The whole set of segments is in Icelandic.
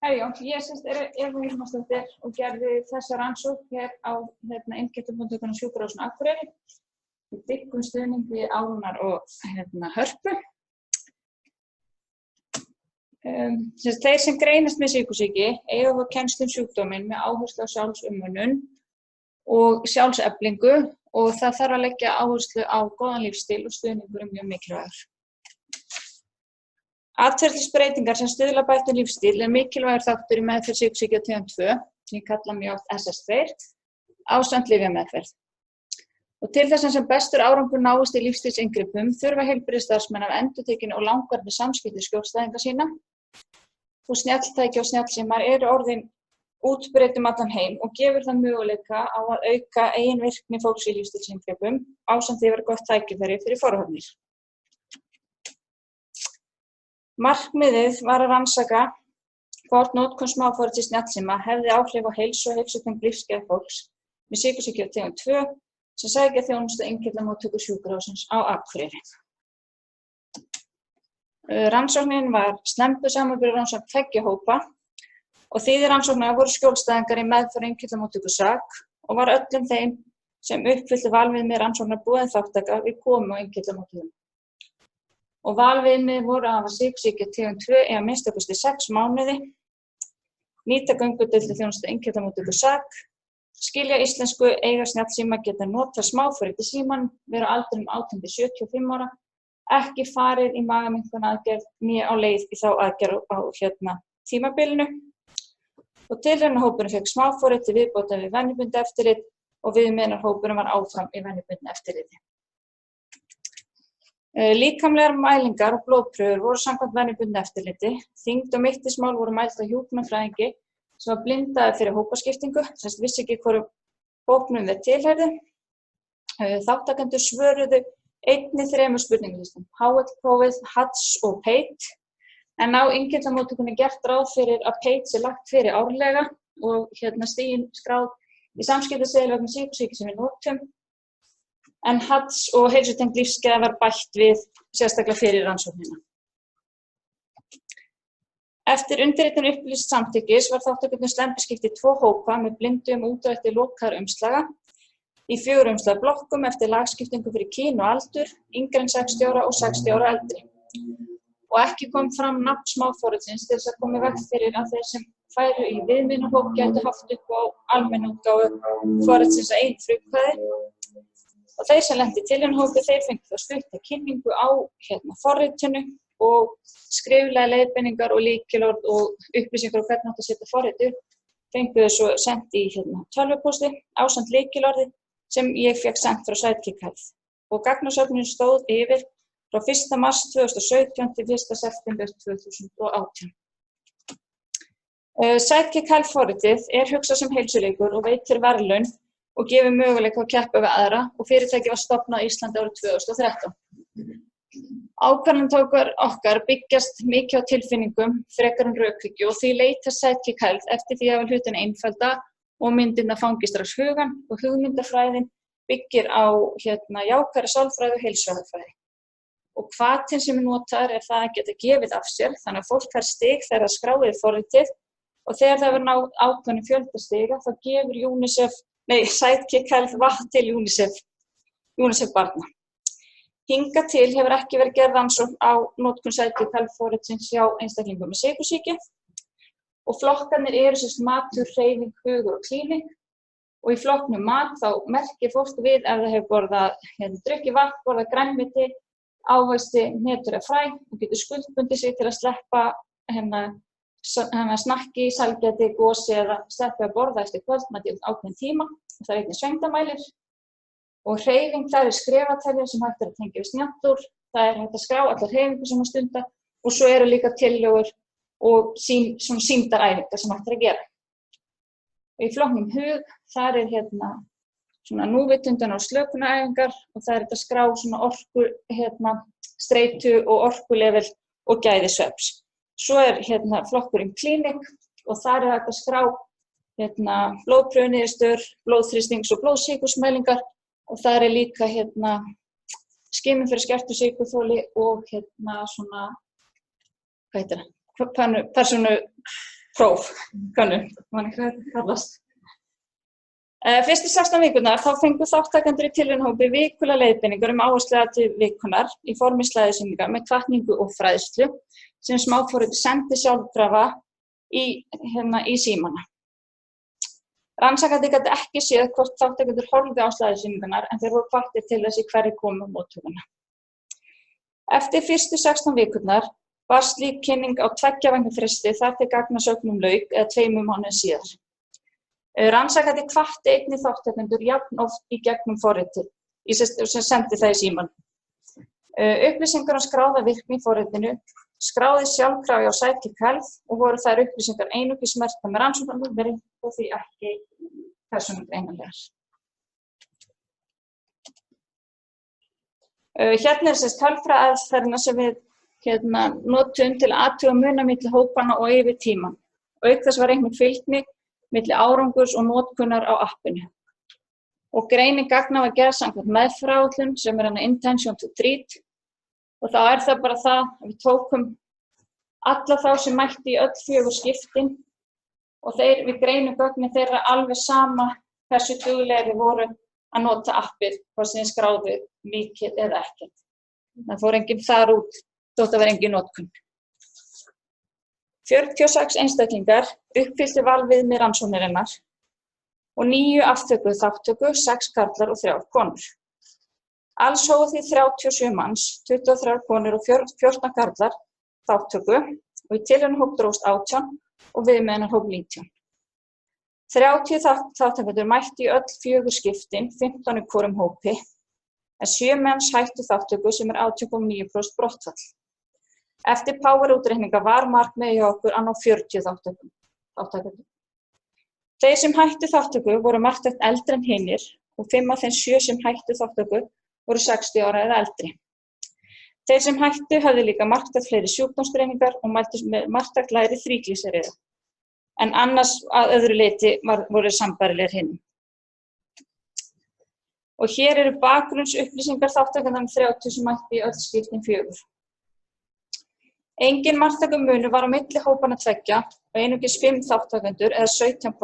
Já, ég er Eva Hilmarsdóttir og gerði þessa rannsókn hér á innkirtlamóttökunni á Sjúkrahúsinu á Akureyri. Við byggum stuðning við Árunar og Hörpu. Þeir sem greinast með sykursýki eiga að fá kennslu sjúkdóminn með áherslu á sjálfsumönnun og sjálfseflingu og það þarf að leggja áherslu á góðan lífsstíl og stuðningur mjög mikilvægur. Atferlisbreytingar sem stuðla að bættum lífsstíl mikilvægur þáttur í meðferð sykursýki á tegund 2, sem ég kalla mjög oft SS2, ásamt lyfjameðferð. Og til þess að sem bestur árangur náist í lífsstílsinngripum þurfa heilbrigðisstarfsmenn af endurtekinni og langvarandi samskipti skjólstæðinga sína og snjalltæki og snjallsímar eru orðin útbreidd allan heim og gefur það möguleika á að auka eigin virkni fólks í lífsstílsinngripum ásamt því að vera gott tækifæri fyrir forvarnir. Markmiðið var að rannsaka hvort notkun smáforrits snjallsíma hefði áhrif á heilsu og heilsutengd lífsgæði fólks með sykursýki á tegund 2 sem sækja þjónustu innkirtlamóttöku sjúkrahússins á Akureyri. Rannsóknin var slembu samanburður rannsókn tveggja hópa og þýðir rannsóknar voru skjólstæðingar í meðferð innkirtlamóttöku SAK og var öllum þeim sem uppfylltu valviðmið rannsóknar boðin þátttaka við komu á innkirtlamóttöku. Og valviðmið voru að hafa sykursýki tegund 2 í að minnsta kosti 6 mánuði, nýta göngudeildir þjónustu innkirtlamóttöku SAK, skilja íslensku, eiga snjallsíma, geta notað smáforrit í símann, vera á aldrinum 18 til 75 ára, ekki farið í magaminnkunaraðgerð né á leið í þá aðgerð á tímabilinu. Og tilraunahópurinn fékk smáforrit til viðbótar við venjubundið eftirlit og viðmiðunarhópurinn var áfram í venjubundnu eftirliti. Líkamlegar mælingar og blóðprufur voru samkvæmt venjubundnu eftirliti. Þyngd og mittismál voru mæld af hjúkrunarfræðingi sem var blindaður fyrir hópaskiptingu, sem vissi ekki hvorum hópnum þeir tilheyrðu. Þátttakendur svöruðu 1-3 spurningalistum, HL-prófið, HATS og PEIT, en á innkirtlamóttökunni gert ráð fyrir að PEIT sé lagt fyrir árlega og stigin skráð í samskiptaseðil vegna sykursýki sem við notum, en HATS og heilsutengd lífsgæði var bætt við sérstaklega fyrir rannsóknina. Eftir undirritun upplýsts samþykkis var þáttakendum slembu skipt í 2 hópa með blindum útrætti lokaðra umslaga í 4 umslaga blokkum eftir lagskiptingu fyrir kyn og aldur, yngri en 60 ára og 60 ára eldri. Og ekki kom fram nafn smáforritsins til þess að koma í veg fyrir að þeir sem færu í viðmiðunarhóp gætu haft upp á almennu útgáfu forritsins að eigin frumkvæði. Og þeir sem lentu í tilraunahópi, þeir fengu þá stutta kynningu á forritinu og skriflega leiðbeiningar og lykilorð og upplýsingar um hvernig átti að setja forritið upp. Fengu þau svo sent í tölvupósti ásamt lykilorði sem ég fékk sent frá Sidekick Health. Og gagnasöfnunin stóð yfir frá 1. mars 2017 til 1. september 2018. Sidekick Health forritið hugsað sem heilsuleikur og veitir verðlaun og gefur möguleika að keppa við aðra og fyrirtækið var stofnað á Íslandi árið 2013. Ákvarðanatökur okkar byggjast mikið á tilfinningum, frekar en rökhyggju og því leitast Sidekick Health eftir því að hafa hlutina einfalda og myndirnar fangi strax hugann og hugmyndafræðin byggir á jákvæðri sálfræði og heilsuhagfræði. Og hvatinn sem notaður það að geta gefið af sér, þannig að fólk fær stig þegar það skráir forritið og þegar það verður náð ákveðnum fjölda stiga þá gefur Sidekick Health vatn til UNICEF barna. Hingað til hefur ekki verið gerð rannsókn á notkun Sidekick Health forritsins hjá einstaklingum með sykursýki og flokkarnir eru matur, hreyfing, hugur og klíning og í flokknum mat þá merkir fólk við ef það hefur borðað drukkið vatn, borðað grænmeti, ávexti, hnetur eða fræ og getur skuldbundið sig til að sleppa snakki, sælgæti, gosi eða sleppa að borða eftir kvöldmat í ákveðinn tíma og það einnig svengdamælir. Og hreyfing, það skrefatæljar sem hægt að tengja við snjallúr, það hægt að skrá allar hreyfingu sem að stunda og svo eru líka tillögur og sýndaræfingar sem hægt að gera. Og í flokknum hug, þar núvitundan og slökunaræfingar og það að skrá orku, streitu og orkulevel og gæði svefns. Svo flokkurinn klíning og þar hægt að skrá blóðprufuniðurstöður, blóðþrýstings- og blóðsykursmælingar og það líka skimun fyrir skertu sykurþoli og persónu prófkönnun, hvað þetta kallast. Fyrstu 16 vikurnar þá fengu þátttakendur í tilraunahópi vikulega leiðbeiningar áhersluatriði vikunnar í formi slæðusýninga með hvatningu og fræðslu sem smáforrit sendi sjálfkrafa í símana. Rannsakandi gat ekki séð hvort þátttakendur horfðu á slæðusýningarnar en þeir voru hvattir til þess í hverju komu á móttökuna. Eftir fyrstu 16 vikurnar var slík kynning á 2 vikna fresti þar til gagnasögnum lauk eða 2 mánuðum síðar. Rannsakandi hvatti einnig þátttakendur jafn oft í gegnum forritið sem sendi það í símann. Upplýsingar skráða virkni í forritinu skráði sjálfkrafa á Sidekick Health og voru þær upplýsingar einungis merktar með rannsóknarnúmeri og því ekki persónugreinanlegar. Hérna tölfræðiaðferðina sem við notum til að athuga muna milli hópanna og yfir tímann. Auk þess var reiknuð fylgni milli árangurs og notkunar á appinu. Og greining gagna var gerð samkvæmt meðferðaráætlun sem intention to treat og þá það bara það að við tókum alla þá sem mætti í öll 4 skiptin og við greinum gögnin þeirra alveg sama hversu duglegir voru að nota appið, hvað sem skráðu mikið eða ekkert. Það fór enginn þar út þótt að vera engin notkun. 46 einstaklingar uppfylltu valviðmið rannsóknarinnar og 9 aftökuðu þátttöku, 6 karlar og 3 konur. Alls hófu því 37 manns, 23 konur og 14 karlar þátttöku og í tilraunahóp dróst 18 og viðmiðunarhóp 19. 30 þátttakendur mættu í öll 4 skiptin, 15 í hvorum hópi, en 7 manns hættu þátttöku sem 18,9% brottfall. Eftir power-útreikninga var markmiðið hjá okkur að ná 40 þátttakendur. Þeir sem hættu þátttöku voru marktækt eldri en hinir og 5 af þeim 7 sem hættu þátttöku voru 60 ára eða eldri. Þeir sem hættu höfðu líka marktækt fleiri sjúkdómsgreiningar og mæltust með marktækt lægri þríglýseríða, en annars að öðru leyti voru sambærilegir hinum. Og hér eru bakgrunnsupplýsingar þátttakendanna 30 sem mættu í öll skiptin 4. Engin marktækur munur var á milli hópanna 2 og einungis 5 þáttakendur eða 17%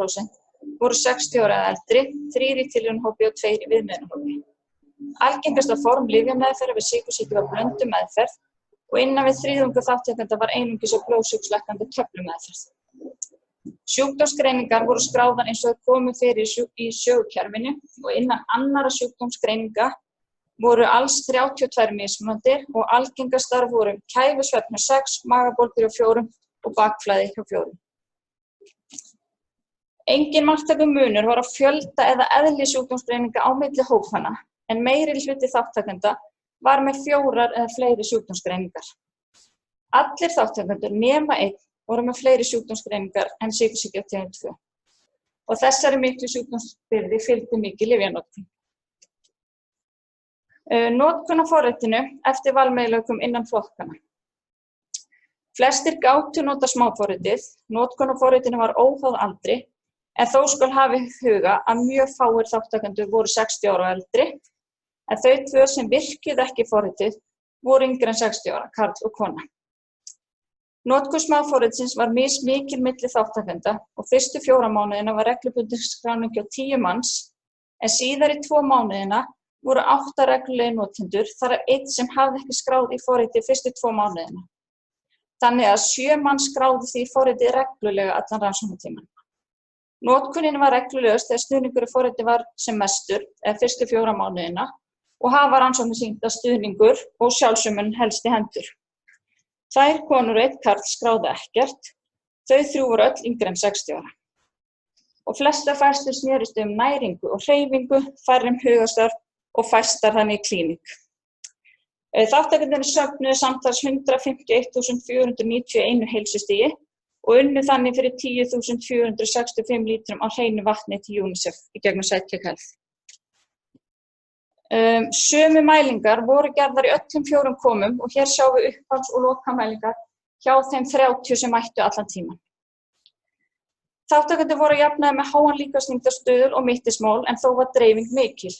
voru 60 ára eða eldri, 3 í tilraunahópi og 2 í viðmiðunarhópi. Algengasta form lyfjameðferðar við sykursýki var blöndumeðferð og innan við þriðjungur þáttakenda var einungis á blóðsykurslækkandi töflumeðferð. Sjúkdómsgreiningar voru skráðar eins og komu fyrir í sögukerfinu og innan annarra sjúkdómsgreininga voru alls 32 mismunandi og algengastar voru kæfisvefn hjá 6, magabólgur hjá 4 og bakflæði hjá 4. Engin marktækur munur var á fjölda eða eðli sjúkdómsgreininga á milli hópanna, en meiri hluti þáttakenda var með 4 eða fleiri sjúkdómsgreiningar. Allir þáttakendur nema 1 voru með fleiri sjúkdómsgreiningar en sykursýki tegund 2 og þessari miklu sjúkdómsbyrði fylgdi mikil lyfjanotkun. Notkun á forritinu eftir valmöguleikum innan flokkanna. Flestir gátu nota smáforritið, notkun á forritinu var óháð aldri, en þó skal hafa í huga að mjög fáir þáttakendur voru 60 ára og eldri, en þau 2 sem virkuðu ekki forritið voru yngri en 60 ára, karl og kona. Notkun smáforritsins var mismikil milli þáttakenda og fyrstu 4 mánuðina var reglubundin skráning hjá 10 manns, en síðar í 2 mánuðina voru 8 reglulegir notendur, þar af 1 sem hafði ekki skráð í forritið fyrstu 2 mánuðina. Þannig að 7 manns skráðu því forritið reglulega allan rannsóknartímann. Notkunin var reglulegust þegar stuðningur í forritið var sem mestur, eða fyrstu 4 mánuðina, og hafa rannsóknir sýnt að stuðningur og sjálfsömun helst í hendur. 2 konur og 1 karl skráðu ekkert, þau 3 voru öll yngri en 60 ára. Og flestar færslur snerust næringu og hreyfingu, færri hugarstörf og fæstar þannig í klíník. Þátttakendur söfnuðu samtals 151.491 heilsustigi og unnu þannig fyrir 10.465 lítrum á hreinu vatni til UNICEF í gegnum Sidekick Health. Sömu mælingar voru gerðar í öllum 4 komum og hér sjáum við upphafs- og lokamælingar hjá þeim 30 sem mættu allan tíman. Þátttakendur voru að jafnaði með háan líkamsþyngdarstuðul og mittismól en þó var dreifing mikil.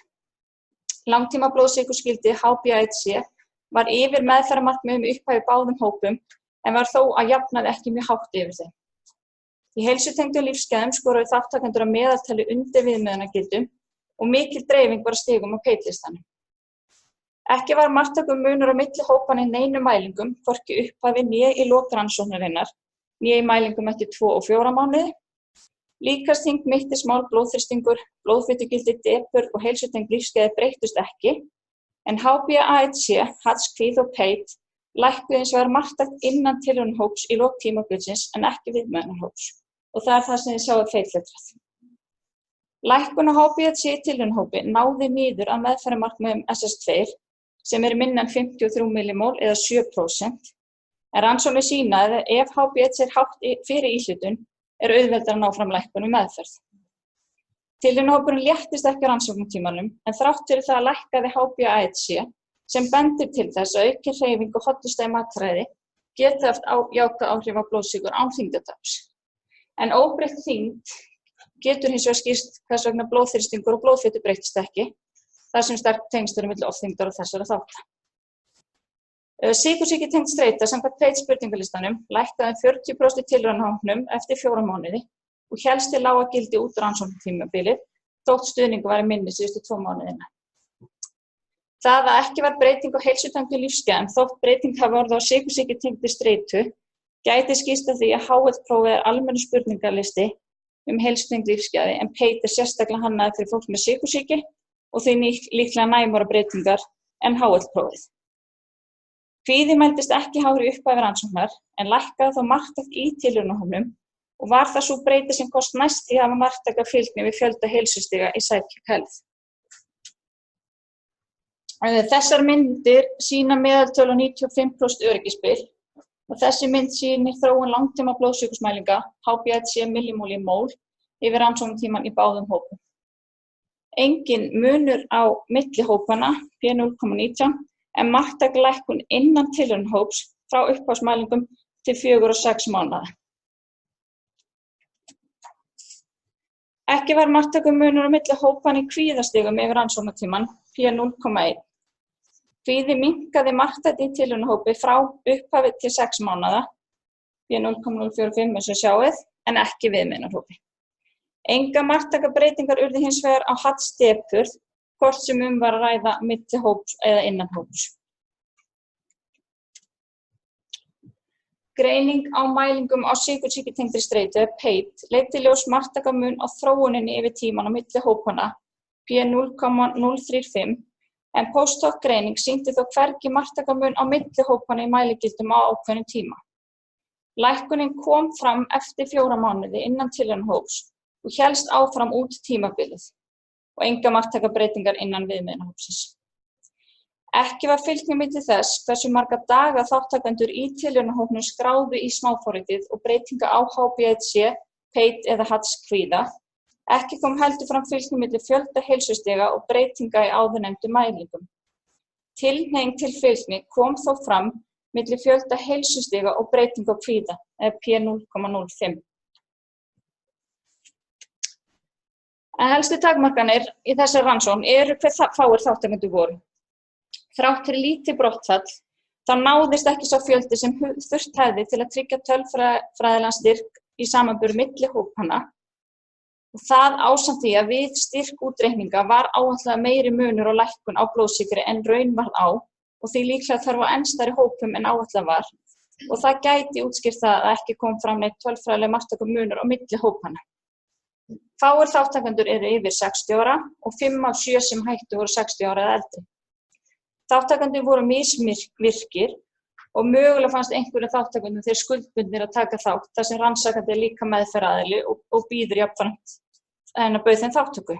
Langtíma blóðsykurskildi HbA1c var yfir meðferðarmarkmiðum í upphafi báðum hópum en var þó að jafnaði ekki mjög hátt yfir þeim. Í heilsutengdum lífsgæðum skoruðu þátttakendur að meðaltali undir viðmiðunargildum og mikil dreifing var á stigum á PEIT-listanum. Ekki var marktækur munur á milli hópanna í neinum mælingum, hvorki í upphafi né í lok rannsóknarinnar, né í mælingum eftir 2 og 4 mánuði. Líkamsþyngd, mittismál, blóðþrýstingur, blóðfitugildi, depurð og heilsutengd lífsgæði breyttust ekki, en HbA1c, HCG og PEIT lækkuðu hins vegar marktækt innan tilraunahóps í lok tímabilsins en ekki viðmiðunarhóps, og það er það sem þið sjáið feitletrað. Lækkun á HbA1c í tilraunahópi náði niður að meðferðarmarkmiðum SS2 sem minna en 53 millimól eða 7%, en rannsóknir sýna að ef HbA1c er hátt fyrir íhlutun auðveldara að ná fram lækkun við meðferð. Tilraunahópurinn léttist ekki á rannsóknartímanum, en þrátt fyrir það lækkaði HbA1c sem bendir til þess að aukin hreyfing og hollusta í mataræði geti haft jákvæð áhrif á blóðsykur án þyngdartaps. En óbreytt þyngd getur hins vegar skýrt hvers vegna blóðþrýstingur og blóðfitu breyttist ekki, þar sem sterk tengsl eru milli ofþyngdar og þessara þátta. Sykursýki tengd streita samkvæmt PEIT-spurningalistanum lækkaði 40% í tilraunahópnum eftir 4 mánuði og hélst til lága gildi út rannsóknartímabilið, þótt stuðningur væri minni síðustu 2 mánuðina. Það að ekki var breyting á heilsutengdum lífsgæðum þótt breyting hafi orðið á sykursýki tengdri streitu gæti skýrt af því að HL-prófið er almennur spurningalisti heilsutengd lífsgæði en PEIT er sérstaklega hannaður fyrir fólk með sykursýki og því líklega næmara breytingar en HL-prófið. Kvíði mældist ekki hár í upphafi rannsóknar en lækkaði þó marktækt í tilraunahópnum og var það sú breyti sem kost næst í að hafa marktæka fylgni við fjölda heilsustiga í Sidekick Health. Þessar myndir sýna meðaltöl á 95% öryggisbil og þessi mynd sýnir þróun langtíma blóðsykursmælinga HbA1c millimól í mól yfir rannsóknartímann í báðum hópum. Engin munur á milli hópanna, P0,19, en marktæk lækkun innan tilraunahóps frá upphafsmælingum til 4 og 6 mánaða. Ekki var marktækur munur á milli hópanna í kvíðastigum yfir rannsóknartímann, P0,1. Kvíði minnkaði marktækt í tilraunahópi frá upphafi til 6 mánaða, P0,045 eins og sjáið, en ekki viðmiðunarhópi. Engar marktækar breytingar urðu hins vegar á HCG-depurð, hvort sem var að ræða milli hóps eða innan hóps. Greining á mælingum á sykursýkitengdri streitu, PEIT, leiddi í ljós marktæka mun á þróuninni yfir tímann á milli hópanna, P0,035, en post-hoc greining sýndi þó hvergi marktæka mun á milli hópanna í mæligildum á ákveðnum tíma. Lækkunin kom fram eftir 4 mánuði innan tilraunahóps og hélst áfram út tímabilið og engar marktækar breytingar innan viðmiðunarhópsins. Ekki var fylgni milli þess hversu marga daga þáttakendur í tilraunahópnum skráðu í smáforritið og breytinga á HbA1c, PEIT eða HCG-kvíða. Ekki kom heldur fram fylgni milli fjölda heilsustiga og breytinga í áðurnefndum mælingum. Tilhneiging til fylgni kom þó fram milli fjölda heilsustiga og breytinga á kvíða, eða P0,05. En helstu takmarkanir í þessari rannsókn eru hve fáir þátttakendur voru. Þrátt fyrir lítið brottfall, þá náðist ekki sá fjöldi sem þurft hefði til að tryggja tölfræðilegan styrk í samanburði milli hópanna. Og það ásamt því að við styrk útreikninga var áætlega meiri munur og lækkun á blóðsykri en raun varð á og því líklega þarf á enn stærri hópum en áætlega var. Og það gæti útskýrt það að ekki kom fram neitt tölfræðileg marktækur munur á milli hópanna. Fáir þátttakendur eru yfir 60 ára og 5 af 7 sem hættu voru 60 ára eða eldri. Þátttakendur voru misvirkir og mögulega fannst einhverjum þáttakendum þeir skuldbundnir að taka þátt þar sem rannsakandi er líka meðferðaraðili og býður jafnframt en að bauð þeim þáttöku.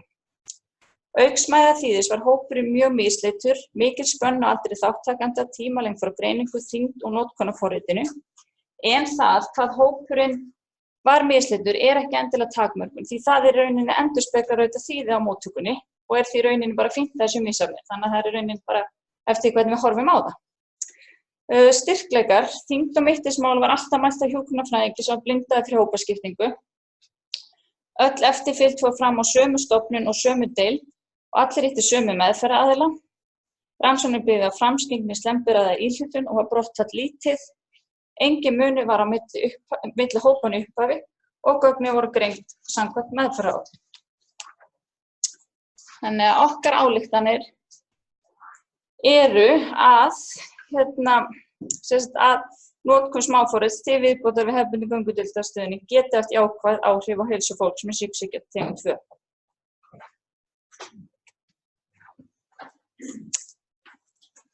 Auk smæðar þýðis var hópurinn mjög misleitur, mikil spönn á aldri þáttakenda, tímalengd frá greiningu, þyngd og notkun á forritinu, en það hvað hópurinn var misleitur er ekki endilega takmörkun því það er rauninni endurspeglar auðvitað þýði á móttökunni og er því rauninni bara fínt þessu misjafnir, þannig að það er rauninni bara eftir hvernig við horfum á það. Styrkleikar, þyngd og mittismál var alltaf mælt af hjúkrunarfræðingi sem var blindaði fyrir hópaskiptingu. Öll eftirfylgd fór fram á sömu stofnun og sömu deild og allir hittu sömu meðferðaraðila. Rannsóknin byggði á framskygni slembiraða íhlutun og var brottfall lítið. Engin munur var á milli hópanna í upphafi og gögnin voru greind samkvæmt meðferðaráætlun. Þannig að okkar ályktanir eru að notkun smáforrits til viðbótar við hefðbundna göngudeildarstuðning geti haft jákvæð áhrif á heilsu fólks með sykursýki tegund 2.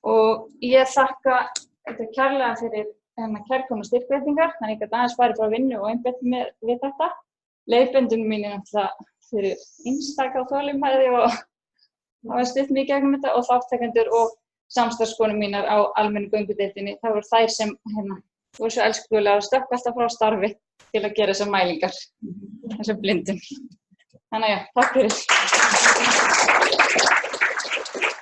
Og ég þakka þetta kærlega fyrir kærkomna styrkveitingar, þannig að ég gat aðeins farið frá vinnu og einbeitt mér við þetta. Leiðbendingum mín náttúrulega fyrir einstaka og þolinmæði og hafa stutt mig í gegnum þetta og þátttakendur og samstarfskonur mínar á almennu göngudeildinni. Það voru þær sem voru svo elskulega og stökk alltaf frá starfi til að gera þessar mælingar, þessar blindun. Þannig að já, takk fyrir.